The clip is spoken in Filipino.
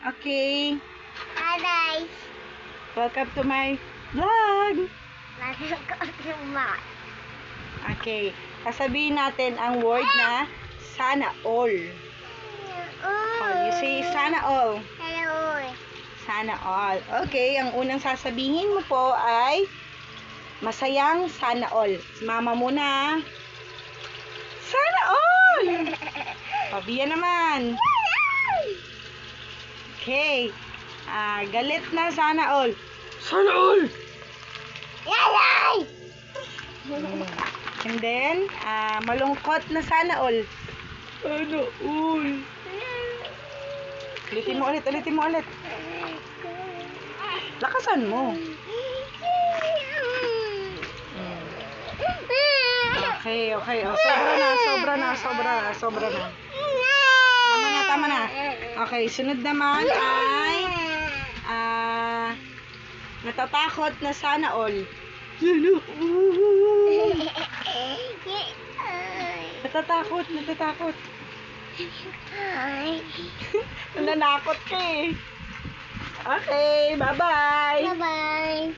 Okay. Hi guys. Welcome to my vlog. Welcome to my. Okay. Sasabihin natin ang word na sana all. Oh, you say sana all. Hello. Sana all. Okay, ang unang sasabihin mo po ay masayang sana all. Mama muna. Sana all! Pabiya naman. Okay. Galit na sana all. Sana all! Yay! And then, malungkot na sana all. Sana all. Ulitin mo ulit. Lakasan mo. Okay. Oh, sobra na. Tama na. Okay, sunod naman ay natatakot na sana all. Sana all. Natatakot. Nananakot ka eh. Okay, bye-bye. Bye-bye.